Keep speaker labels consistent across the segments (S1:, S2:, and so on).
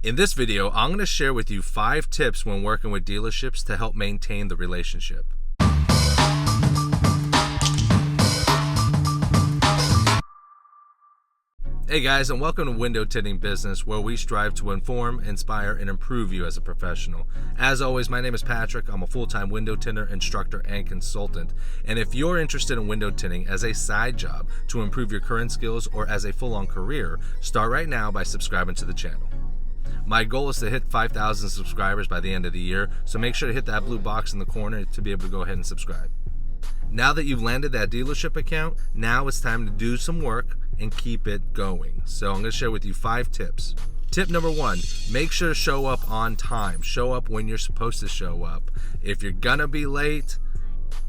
S1: In this video, I'm going to share with you 5 tips when working with dealerships to help maintain the relationship. Hey guys, and welcome to Window Tinting Business, where we strive to inform, inspire, and improve you as a professional. As always, my name is Patrick. I'm a full-time window tinter, instructor, and consultant. And if you're interested in window tinting as a side job to improve your current skills or as a full-on career, start right now by subscribing to the channel. My goal is to hit 5,000 subscribers by the end of the year, so make sure to hit that blue box in the corner to be able to go ahead and subscribe. Now that you've landed that dealership account, now it's time to do some work and keep it going. So I'm going to share with you 5 tips. Tip number 1, make sure to show up on time. Show up when you're supposed to show up. If you're going to be late,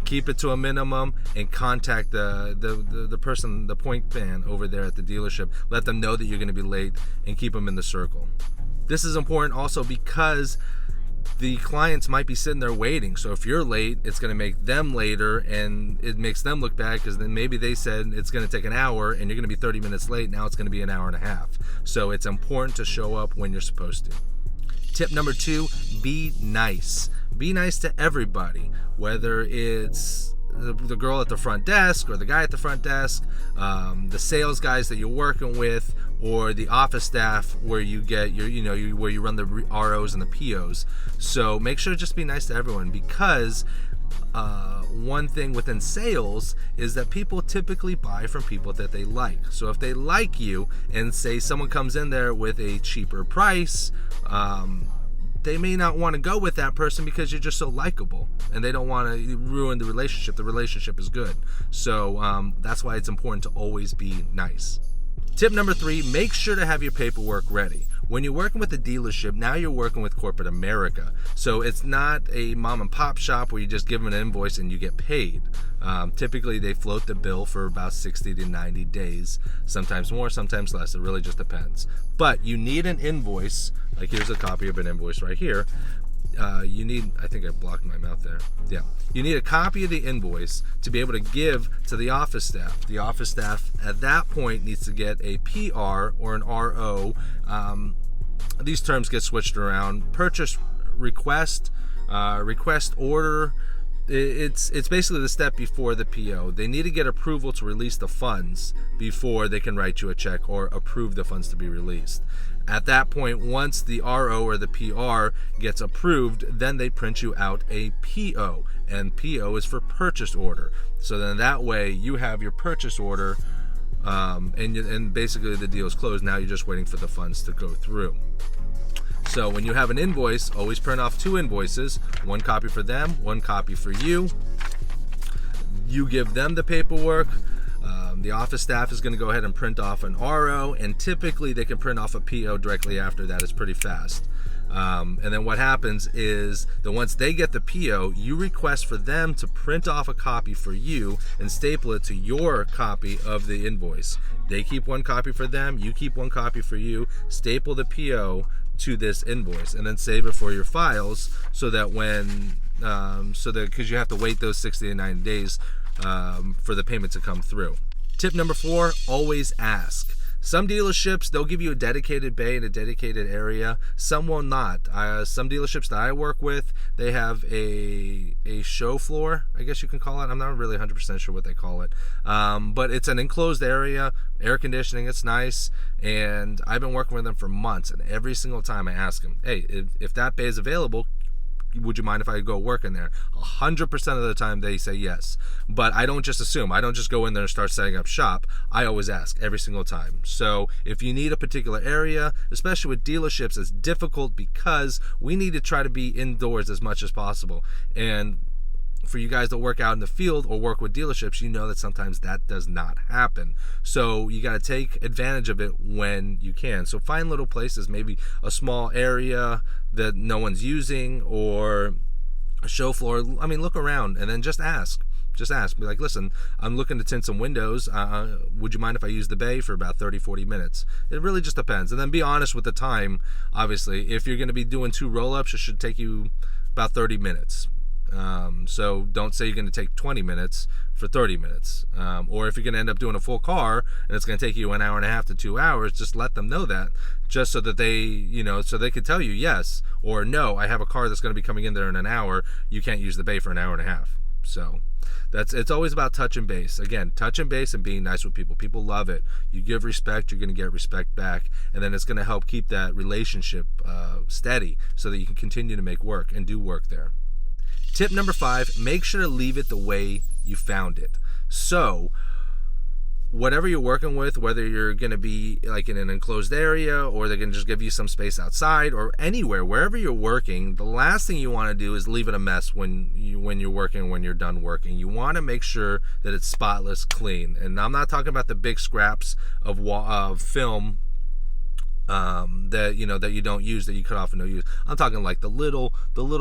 S1: keep it to a minimum and contact the person, the point man over there at the dealership. Let them know that you're going to be late and keep them in the circle. This is important also because the clients might be sitting there waiting. So if you're late, it's going to make them later and it makes them look bad because then maybe they said it's going to take an hour and you're going to be 30 minutes late. Now it's going to be an hour and a half. So it's important to show up when you're supposed to. Tip number 2, be nice. Be nice to everybody, whether it's the girl at the front desk or the guy at the front desk, the sales guys that you're working with, or the office staff where you get your, where you run the ROs and the POs. So make sure to just be nice to everyone, because one thing within sales is that people typically buy from people that they like. So if they like you and say someone comes in there with a cheaper price, they may not want to go with that person because you're just so likable and they don't want to ruin the relationship. The relationship is good. So that's why it's important to always be nice. Tip number 3, make sure to have your paperwork ready. When you're working with a dealership, now you're working with corporate America. So it's not a mom and pop shop where you just give them an invoice and you get paid. Typically, they float the bill for about 60 to 90 days, sometimes more, sometimes less. It really just depends. But you need an invoice. Like here's a copy of an invoice right here. You need, I think I blocked my mouth there. Yeah. You need a copy of the invoice to be able to give to the office staff. The office staff at that point needs to get a PR or an RO. These terms get switched around. Purchase request, request order. It's basically the step before the PO. They need to get approval to release the funds before they can write you a check or approve the funds to be released. At that point, once the RO or the PR gets approved, then they print you out a PO, and PO is for purchase order. So then that way you have your purchase order, and basically the deal is closed. Now you're just waiting for the funds to go through. So when you have an invoice, always print off 2 invoices, 1 copy for them, 1 copy for you. You give them the paperwork. The office staff is going to go ahead and print off an RO, and typically they can print off a PO directly after that. It's pretty fast. And then what happens is that once they get the PO, you request for them to print off a copy for you and staple it to your copy of the invoice. They keep 1 copy for them, you keep 1 copy for you, staple the PO to this invoice, and then save it for your files so that when, because you have to wait those 60 to 90 days for the payment to come through. Tip number 4, always ask. Some dealerships, they'll give you a dedicated bay in a dedicated area. Some will not. Some dealerships that I work with, they have a show floor, I guess you can call it. I'm not really 100% sure what they call it. But it's an enclosed area, air conditioning, it's nice. And I've been working with them for months. And every single time I ask them, hey, if that bay is available, would you mind if I go work in there? 100% of the time they say yes. But I don't just assume. I don't just go in there and start setting up shop. I always ask every single time. So if you need a particular area, especially with dealerships, it's difficult because we need to try to be indoors as much as possible. And for you guys that work out in the field or work with dealerships, you know that sometimes that does not happen. So you got to take advantage of it when you can. So find little places, maybe a small area that no one's using or a show floor. I mean, look around and then just ask. Just ask. Be like, listen, I'm looking to tint some windows. Would you mind if I use the bay for about 30, 40 minutes? It really just depends. And then be honest with the time. Obviously, if you're going to be doing 2 roll-ups, it should take you about 30 minutes. So don't say you're going to take 20 minutes for 30 minutes. Or if you're going to end up doing a full car and it's going to take you an hour and a half to 2 hours, just let them know that, just so that they, so they could tell you yes or no, I have a car that's going to be coming in there in an hour. You can't use the bay for an hour and a half. So it's always about touch and base. Again, touch and base and being nice with people. People love it. You give respect, you're going to get respect back, and then it's going to help keep that relationship steady so that you can continue to make work and do work there. Tip number 5, make sure to leave it the way you found it. So whatever you're working with, whether you're going to be like in an enclosed area or they're going to just give you some space outside or anywhere, wherever you're working, the last thing you want to do is leave it a mess when you're working, when you're done working. You want to make sure that it's spotless, clean. And I'm not talking about the big scraps of film that you don't use, that you cut off and don't use. I'm talking like the little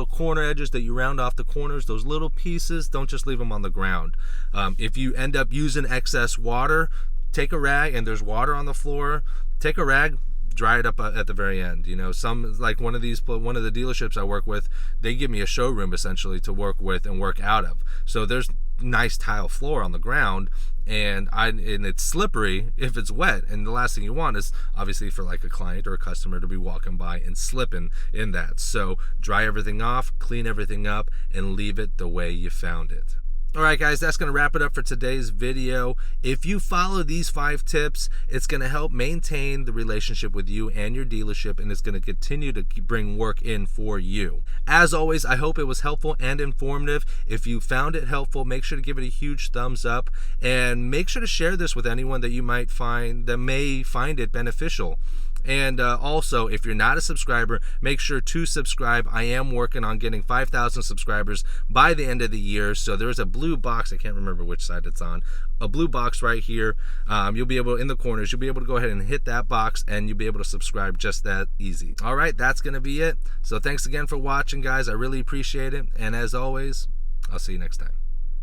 S1: corner edges that you round off the corners, those little pieces. Don't just leave them on the ground. If you end up using excess water, take a rag and there's water on the floor, take a rag, dry it up at the very end. Some, like one of the dealerships I work with, they give me a showroom essentially to work with and work out of. So there's nice tile floor on the ground, and it's slippery if it's wet, and the last thing you want is obviously for like a client or a customer to be walking by and slipping in that. So dry everything off, clean everything up, and leave it the way you found it. Alright guys, that's going to wrap it up for today's video. If you follow these 5 tips, it's going to help maintain the relationship with you and your dealership, and it's going to continue to bring work in for you. As always, I hope it was helpful and informative. If you found it helpful, make sure to give it a huge thumbs up, and make sure to share this with anyone that you might find that may find it beneficial. And also, if you're not a subscriber, make sure to subscribe. I am working on getting 5,000 subscribers by the end of the year. So there's a blue box, I can't remember which side it's on, a blue box right here. You'll be able, in the corners, you'll be able to go ahead and hit that box and you'll be able to subscribe just that easy. All right, that's going to be it. So thanks again for watching, guys. I really appreciate it. And as always, I'll see you next time.